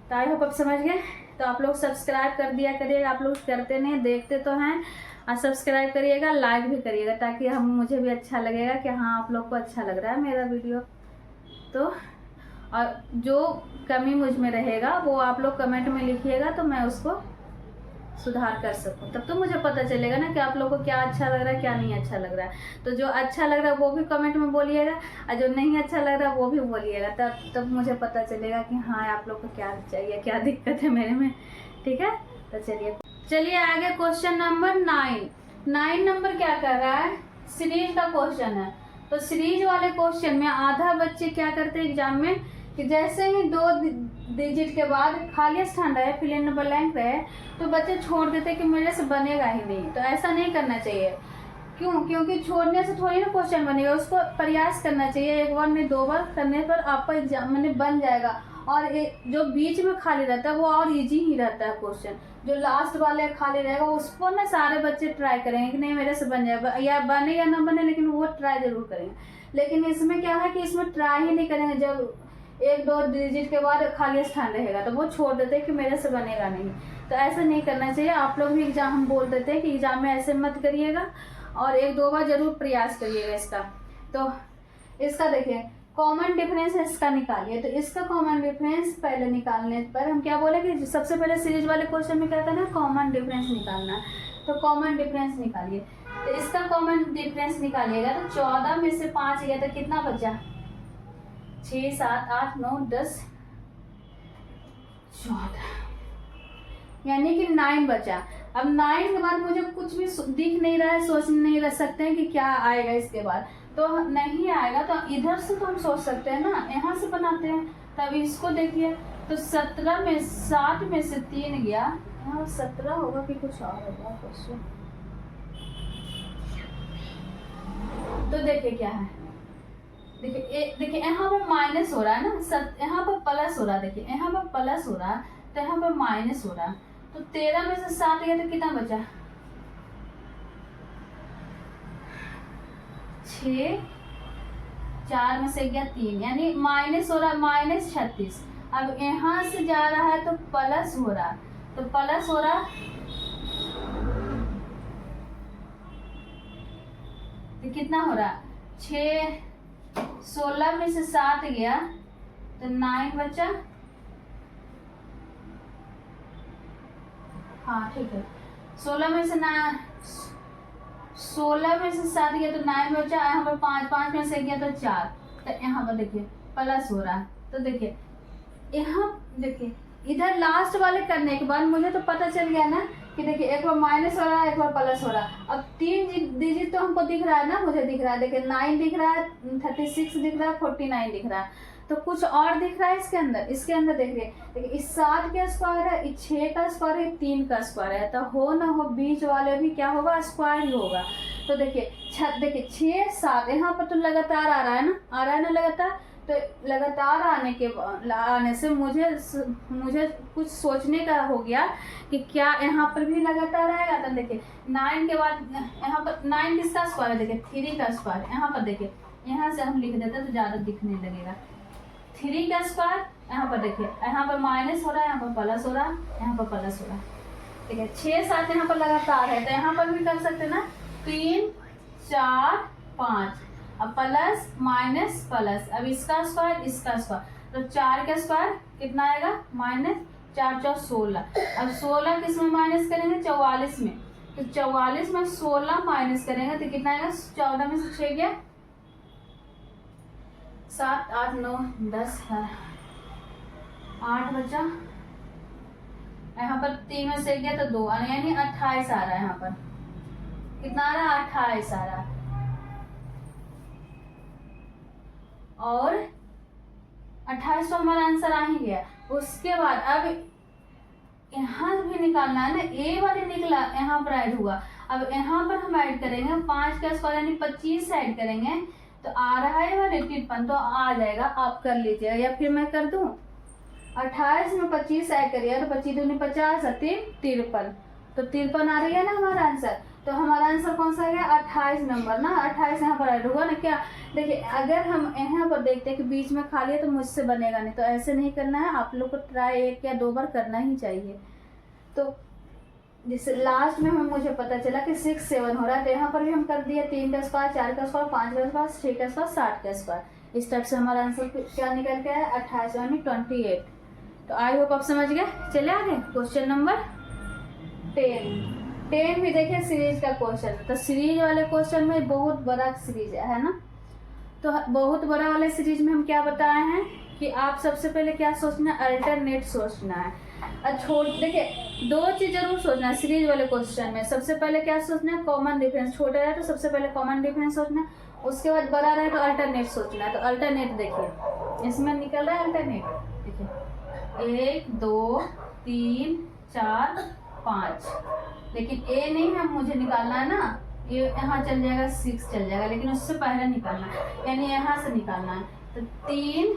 तो आई होप आप समझ गए। तो आप लोग सब्सक्राइब कर दिया करिएगा, आप लोग करते नहीं देखते तो हैं, और सब्सक्राइब करिएगा, लाइक भी करिएगा, ताकि मुझे भी अच्छा लगेगा कि हाँ आप लोग को अच्छा लग रहा है मेरा वीडियो। तो और जो कमी मुझ में रहेगा वो आप लोग कमेंट में लिखिएगा तो मैं उसको सुधार कर सकूं, तब तो मुझे पता चलेगा ना कि आप लोगों को क्या अच्छा लग रहा है क्या नहीं अच्छा लग रहा है। तो जो अच्छा लग रहा है वो भी कमेंट में बोलिएगा, और जो नहीं अच्छा लग रहा है वो भी बोलिएगा, तब मुझे पता चलेगा कि हाँ आप लोग को क्या चाहिए, क्या दिक्कत है मेरे में। ठीक है, तो चलिए आगे क्वेश्चन नंबर 9 नंबर क्या कर रहा है, सीरीज का क्वेश्चन है। तो सीरीज वाले क्वेश्चन में आधा बच्चे क्या करते हैं एग्जाम में कि जैसे ही 2 डिजिट के बाद खाली स्थान रहे, फिल इन ब्लैंक रहे, तो बच्चे छोड़ देते कि मेरे से बनेगा ही नहीं। तो ऐसा नहीं करना चाहिए, क्योंकि छोड़ने से थोड़ी ना क्वेश्चन बनेगा, उसको प्रयास करना चाहिए। 1 बार नहीं 2 बार करने पर आपका एग्जाम बन जाएगा। और जो बीच में खाली रहता है वो और इजी ही रहता है क्वेश्चन, जो लास्ट वाले खाली रहेगा उसको ना सारे बच्चे ट्राई करेंगे कि नहीं मेरे से बन जाएगा, या बने या ना बने, लेकिन वो ट्राई जरूर करेंगे। लेकिन इसमें क्या है कि इसमें ट्राई ही नहीं करेंगे, जब एक दो डिजिट के बाद खाली स्थान रहेगा तो वो छोड़ देते हैं कि मेरे से बनेगा नहीं। तो ऐसा नहीं करना चाहिए। आप लोग भी एग्जाम, हम बोल देते हैं कि एग्जाम में ऐसे मत करिएगा और एक दो बार जरूर प्रयास करिएगा इसका। तो इसका देखिए कॉमन डिफरेंस इसका निकालिए। तो इसका कॉमन डिफरेंस पहले निकालने पर हम क्या बोले कि सबसे पहले सीरीज वाले क्वेश्चन में क्या था ना, कॉमन डिफरेंस निकालना। तो कॉमन डिफरेंस निकालिए। तो इसका कॉमन डिफरेंस निकालिएगा तो 14 में से 5 गया तो कितना बचा, 6 7 8 9 10 14, यानी कि 9 बचा। अब 9 के बाद मुझे कुछ भी दिख नहीं रहा है, सोच नहीं रह सकते हैं कि क्या आएगा इसके बाद, तो नहीं आएगा। तो इधर से तो हम सोच सकते हैं ना, यहाँ से बनाते हैं। तब इसको देखिए तो 17 में 7 में से 3 गया, यहाँ 17 होगा कि कुछ और होगा क्वेश्चन। तो देखिए क्या है, देखिए यहाँ पर माइनस हो रहा है ना, यहाँ पर प्लस हो रहा है। देखिए यहाँ पर प्लस हो रहा है तो यहाँ पर माइनस हो रहा है। तो 13 में से 7 गया तो कितना बचा, 6, 4 में से गया 3, यानी माइनस हो रहा है, -36। अब यहाँ से जा रहा है तो प्लस हो रहा है, तो प्लस हो रहा तो कितना हो रहा, 6, 16 में से 7 गया तो 9 बचा। हाँ ठीक है, 16 में से 7 गया तो 9 बचा। यहाँ पर 5 में से गया तो 4, तो यहाँ पर देखिए प्लस हो रहा है। तो देखिए यहाँ देखिए इधर लास्ट वाले करने के बाद मुझे तो पता चल गया ना कि देखिए एक बार माइनस हो रहा है, एक बार प्लस हो रहा है। अब 3 डिजिट तो हमको दिख रहा है ना, मुझे दिख रहा है, देखिए 9 दिख रहा है, 36 दिख रहा है, 49 दिख रहा है। तो कुछ और दिख रहा है इसके अंदर, देखिए इस 7 का स्क्वायर है, इस 6 का स्क्वायर है, 3 का स्क्वायर है। तो हो ना हो बीच वाले भी क्या होगा, स्क्वायर ही होगा। तो देखिए 6 7 यहाँ पर तो लगातार आ रहा है ना, लगातार। तो लगातार आने से मुझे कुछ सोचने का हो गया कि क्या यहाँ पर भी लगातार आएगा। तो देखिए 9 के बाद यहाँ पर 9 किसका स्क्वायर है, देखिए 3 का स्क्वायर। यहाँ पर देखिए, यहाँ से हम लिख देते तो ज़्यादा दिखने लगेगा। 3 का स्क्वायर, यहाँ पर देखिए यहाँ पर माइनस हो रहा है, यहाँ पर प्लस हो रहा है, यहाँ पर प्लस हो रहा है। ठीक है, 6 7 यहाँ पर लगातार है, तो यहाँ पर भी कर सकते हैं ना, 3 4 5, अब प्लस माइनस प्लस। अब इसका स्क्वायर, तो 4 का स्क्वायर कितना आएगा, -4 4 16। अब 16 किस में माइनस करेंगे, 44 में। तो 44 में 16 माइनस करेंगे तो कितना आएगा, 14 में से 6 गया, 7 8 9 10 8 बचा। यहाँ पर 3 में से गया तो 2, यानी 28 आ रहा है। यहाँ पर कितना आ रहा है, 28 आ रहा है। और 28 तो हमारा आंसर आ ही गया। उसके बाद अब यहाँ भी निकालना है ना, ए वाले निकला, यहाँ पर ऐड हुआ। अब यहाँ पर हम ऐड करेंगे 5 का स्क्वायर यानी 25 ऐड करेंगे तो आ रहा है वह 53, तो आ जाएगा। आप कर लीजिएगा या फिर मैं कर दूं, 28 में 25 ऐड करिए तो 25 दूनी 50 और 3 53, तो 53 आ रही है ना हमारा आंसर। तो हमारा आंसर कौन सा है, 28 नंबर ना, 28 यहाँ पर ऐड हुआ ना। क्या देखिए, अगर हम यहाँ पर देखते हैं कि बीच में खाली है तो मुझसे बनेगा नहीं, तो ऐसे नहीं करना है। आप लोग को ट्राई 1 या 2 बार करना ही चाहिए। तो जिससे लास्ट में मुझे पता चला कि 6 7 हो रहा है, तो यहाँ पर भी हम कर दिए 3 का स्क्वायर, 4 का स्क्वायर, 5 का स्क्वायर, 6 का स्क्वायर, 7 का स्क्वायर। इस टाइप से हमारा आंसर क्या निकल के आया, 28 यानी 28। तो आई होप आप समझ गए। चले आगे क्वेश्चन नंबर 10 भी देखिए सीरीज का क्वेश्चन है। तो सीरीज वाले क्वेश्चन में बहुत बड़ा सीरीज है ना। तो बहुत बड़ा वाले सीरीज में हम क्या बताए हैं कि आप सबसे पहले क्या सोचना है, अल्टरनेट सोचना है। देखिए 2 चीज जरूर सोचना है सीरीज वाले क्वेश्चन में। सबसे पहले क्या सोचना है, कॉमन डिफरेंस। छोटा रहे तो सबसे पहले कॉमन डिफरेंस सोचना है, उसके बाद बड़ा रहे तो अल्टरनेट सोचना है। तो अल्टरनेट देखिए इसमें निकल रहा है अल्टरनेट, देखिए 1 2 3 4 5, लेकिन ए नहीं है मुझे निकालना है ना, ये यहाँ चल जाएगा 6 चल जाएगा, लेकिन उससे पहले निकालना है, यानी यहाँ से निकालना है। तो 3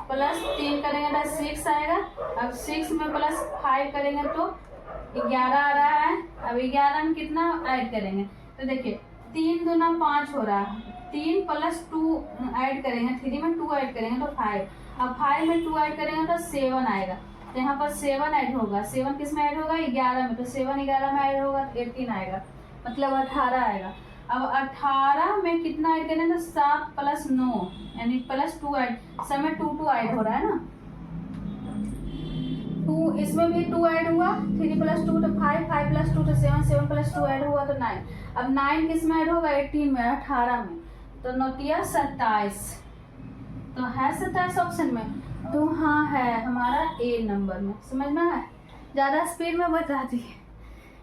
+ 3 करेंगे तो 6 आएगा। अब 6 में +5 करेंगे तो 11 आ रहा है। अब 11 में कितना ऐड करेंगे, तो देखिए 3 दूना 5 हो रहा है, 3 + 2 ऐड करेंगे, 3 में 2 ऐड करेंगे तो 5। अब 5 में 2 ऐड करेंगे तो 7 आएगा, तो यहाँ पर 7 ऐड होगा। 7 किस में ऐड होगा? 11 में, तो 7 11 में ऐड होगा तो 18 आएगा, मतलब 18 आएगा। अब 18 में कितना ऐड करें? तो 7 + 9 यानी +2 ऐड, समय 2 ऐड हो रहा है ना, 2 इसमें भी 2 ऐड हुआ, 3 + 2 तो 5, 5 + 2 तो 7, 7 + 2 ऐड हुआ तो 9। अब 9 किस में ऐड होगा? 18 में, 18 में, तो 9 × 27, तो है 27 ऑप्शन में, तो हाँ है हमारा ए नंबर में। समझ में है? ज़्यादा स्पीड में बता दी।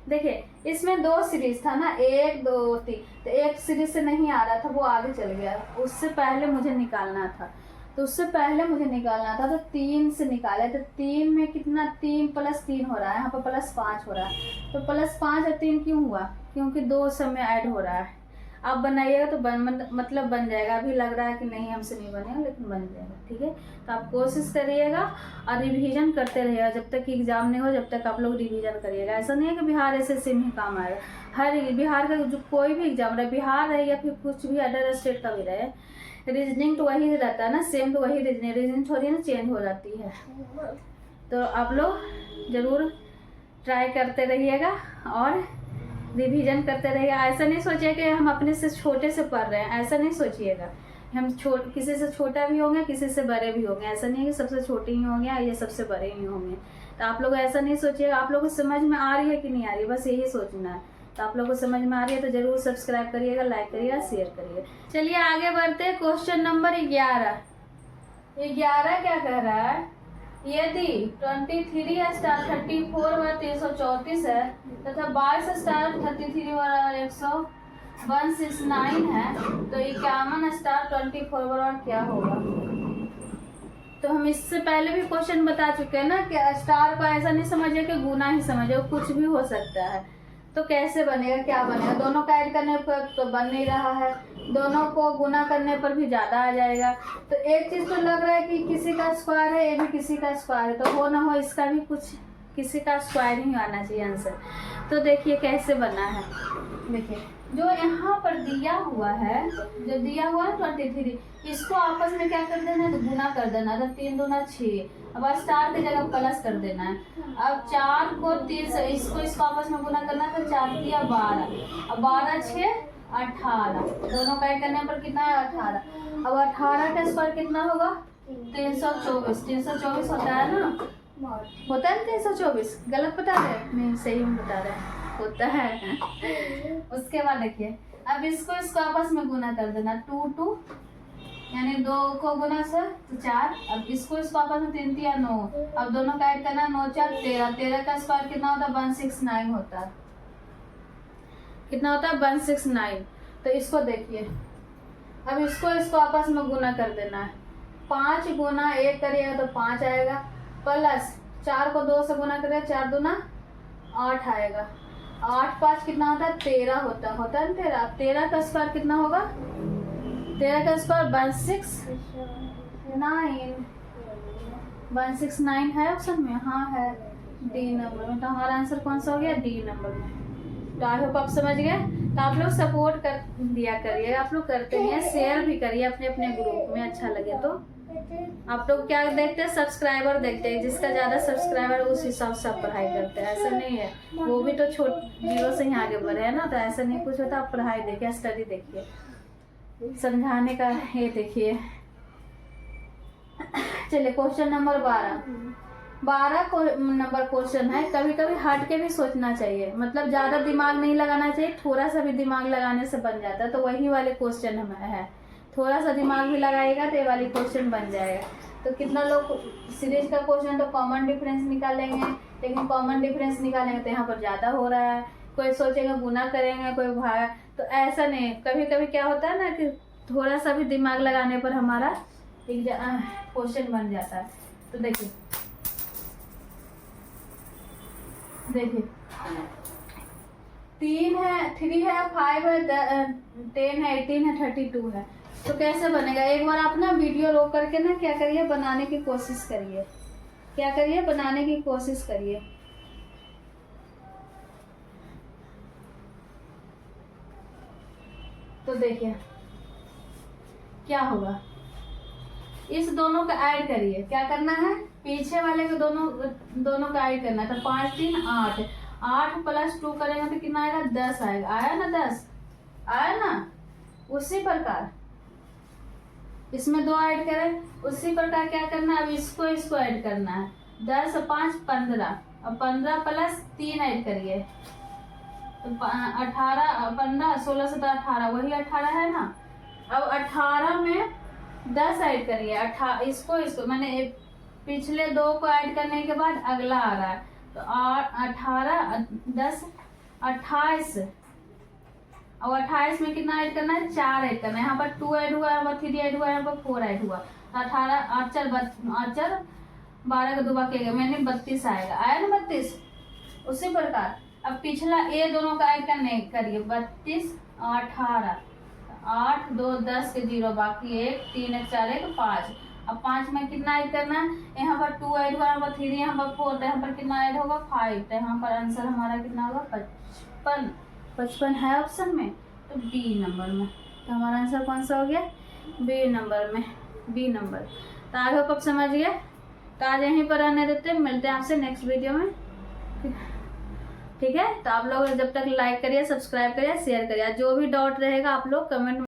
देखिए इसमें 2 सीरीज था ना, 1 2 3, तो एक सीरीज से नहीं आ रहा था, वो आगे चल गया, उससे पहले मुझे निकालना था, तो 3 से निकाले, तो 3 में कितना? 3 + 3 हो रहा है, यहाँ पर +5 हो रहा है, तो +5 और 3 क्यों हुआ? क्योंकि 2 समय ऐड हो रहा है। आप बनाइएगा तो मतलब बन जाएगा। अभी लग रहा है कि नहीं हमसे नहीं बनेगा, लेकिन बन जाएगा। ठीक है, तो आप कोशिश करिएगा और रिवीजन करते रहिएगा जब तक कि एग्जाम नहीं हो, जब तक आप लोग रिवीजन करिएगा। ऐसा नहीं है कि बिहार एसएससी में ही काम आएगा, हर बिहार का जो कोई भी एग्जाम रहे, बिहार रहे या फिर कुछ भी अदर स्टेट का भी रहे, रीजनिंग तो वही रहता है ना, सेम तो वही रीजनिंग थोड़ी ना चेंज हो जाती है। तो आप लोग ज़रूर ट्राई करते रहिएगा और रिवीजन करते रहिए। ऐसा नहीं सोचिए कि हम अपने से छोटे से पढ़ रहे हैं, ऐसा नहीं सोचिएगा। हम किसी से छोटा भी होंगे, किसी से बड़े भी होंगे, ऐसा नहीं है कि सबसे छोटे ही होंगे या सबसे बड़े ही होंगे। तो आप लोग ऐसा नहीं सोचिएगा। आप लोगों को समझ में आ रही है कि नहीं आ रही है, बस यही सोचना है। तो आप लोगों को समझ में आ रही है तो जरूर सब्सक्राइब करिएगा, लाइक करिएगा, शेयर करिए। चलिए आगे बढ़ते हैं। क्वेश्चन नंबर 11 क्या कह रहा है? यदि 23 स्टार 34 व 334 है तथा 22 स्टार 33 व 169 है, तो 51 स्टार 24 व क्या होगा? तो हम इससे पहले भी क्वेश्चन बता चुके हैं ना कि स्टार को ऐसा नहीं समझिए कि गुना ही समझिए, कुछ भी हो सकता है। तो कैसे बनेगा, क्या बनेगा? दोनों का ऐड करने पर तो बन नहीं रहा है, दोनों को गुना करने पर भी ज़्यादा आ जाएगा। तो एक चीज़ तो लग रहा है कि किसी का स्क्वायर है, ये भी किसी का स्क्वायर है, तो हो ना हो इसका भी कुछ किसी का स्क्वायर ही आना चाहिए आंसर। तो देखिए कैसे बना है। देखिए जो यहाँ पर दिया हुआ है, जो दिया हुआ है 23, इसको आपस में क्या कर देना है? तो गुना कर देना है। तो 3 दूना 6, अब स्टार की जगह प्लस कर देना है। अब 4 को 3 से इसको आपस में गुना करना है, तो 4 × 12, अब 12 6 18, दोनों का ऐड करने पर कितना है? 18। अब 18 का स्क्वायर कितना होगा? 324। 324 होता है ना, होता है 324? गलत बता रहे? नहीं, सही हम बता रहे हैं, होता है। उसके बाद देखिए अब इसको आपस में गुना कर देना, 2 2 यानी 2 को गुना से तो 4, अब इसको आपस में 3 3 9, अब दोनों का ऐड करना, 9 4 13, 13 का स्क्वायर कितना होता है? 169 होता है। कितना होता है? 169। तो इसको देखिए, अब इसको आपस में गुना कर देना है। 5 गुना 1 करिएगा तो 5 आएगा, प्लस 4 को 2 से गुना करिएगा, 4 दूना 8 आएगा। 8 5 कितना होता है? 13 होता है ना 13। 13 का स्क्वायर कितना होगा? 13 का स्क्वायर 169 है ऑप्शन में, हाँ है डी नंबर में। तो हमारा आंसर कौन सा हो गया? डी नंबर में। तो आई होप आप समझ गए। तो आप लोग सपोर्ट कर दिया करिए, आप लोग करते हैं, शेयर भी करिए अपने अपने ग्रुप में, अच्छा लगे तो। आप लोग क्या देखते हैं? सब्सक्राइबर देखते हैं, जिसका ज़्यादा सब्सक्राइबर उस हिसाब से आप पढ़ाई करते हैं। ऐसा नहीं है, वो भी तो जीरो से ही आगे बढ़े है ना, तो ऐसा नहीं कुछ होता। आप पढ़ाई देखिए, स्टडी देखिए, समझाने का ये देखिए। चलिए क्वेश्चन नंबर 12 नंबर क्वेश्चन है। कभी कभी हट के भी सोचना चाहिए, मतलब ज़्यादा दिमाग नहीं लगाना चाहिए, थोड़ा सा भी दिमाग लगाने से बन जाता है। तो वही वाले क्वेश्चन हमें है, थोड़ा सा दिमाग भी लगाएगा तो ये वाली क्वेश्चन बन जाएगा। तो कितना लोग सीरीज का क्वेश्चन तो कॉमन डिफरेंस निकालेंगे, लेकिन कॉमन डिफरेंस निकालेंगे तो यहाँ पर ज़्यादा हो रहा है। कोई सोचेगा गुना करेंगे, कोई भाग, तो ऐसा नहीं। कभी कभी क्या होता है ना कि थोड़ा सा भी दिमाग लगाने पर हमारा एक क्वेश्चन बन जाता है। तो देखिए 3 है, 3 है, 5 है, 10 है, 18 है, 32 है। तो कैसे बनेगा? एक बार आप ना वीडियो रोक करके ना क्या करिए, बनाने की कोशिश करिए। क्या करिए? बनाने की कोशिश करिए। तो देखिए क्या होगा। इस दोनों का ऐड करिए। क्या करना है, पीछे वाले को दोनों का ऐड करना है। तो 5 3 8, 8 + 2 करेंगे तो कितना आएगा, 10 आएगा। आया ना 10, आया ना। उसी प्रकार इसमें 2 ऐड करें, उसी प्रकार क्या करना है, अब इसको ऐड करना है। 10 और 5 15, अब 15 + 3 ऐड करिए तो 18, 15 16 17 18, वही 18 है ना। अब 18 में 10 ऐड करिए। इसको मैंने पिछले 2 को ऐड करने के बाद अगला आ रहा है। तो 18 10 28, अब 28 में कितना ऐड करना है, 4 ऐड करना है। यहाँ पर 2 ऐड हुआ, यहाँ पर 3 ऐड हुआ, यहाँ पर 4 ऐड हुआ। 18 8 4 12 का 2 बाकी गया, मैंने 32 आएगा। आया ना 32। उसी प्रकार अब पिछला ये दोनों का ऐड करने करिए। 32 और 18, 8 2 10 के 0 बाकी 1 3 1 4 1 5। अब 5 में कितना ऐड करना है, यहाँ पर 2 ऐड हुआ, यहाँ पर 3, यहाँ पर 4, तो यहाँ पर कितना ऐड होगा, 5। तो यहाँ पर आंसर हमारा कितना होगा, 55। 55 है ऑप्शन में, तो बी नंबर में। तो हमारा आंसर कौन सा हो गया, बी नंबर में, बी नंबर। तो आई होप आप समझ गए। तो आज यहीं पर रहने देते हैं, मिलते हैं आपसे नेक्स्ट वीडियो में। ठीक है, तो आप लोग जब तक लाइक करिए, सब्सक्राइब करिए, शेयर करिए। जो भी डाउट रहेगा आप लोग कमेंट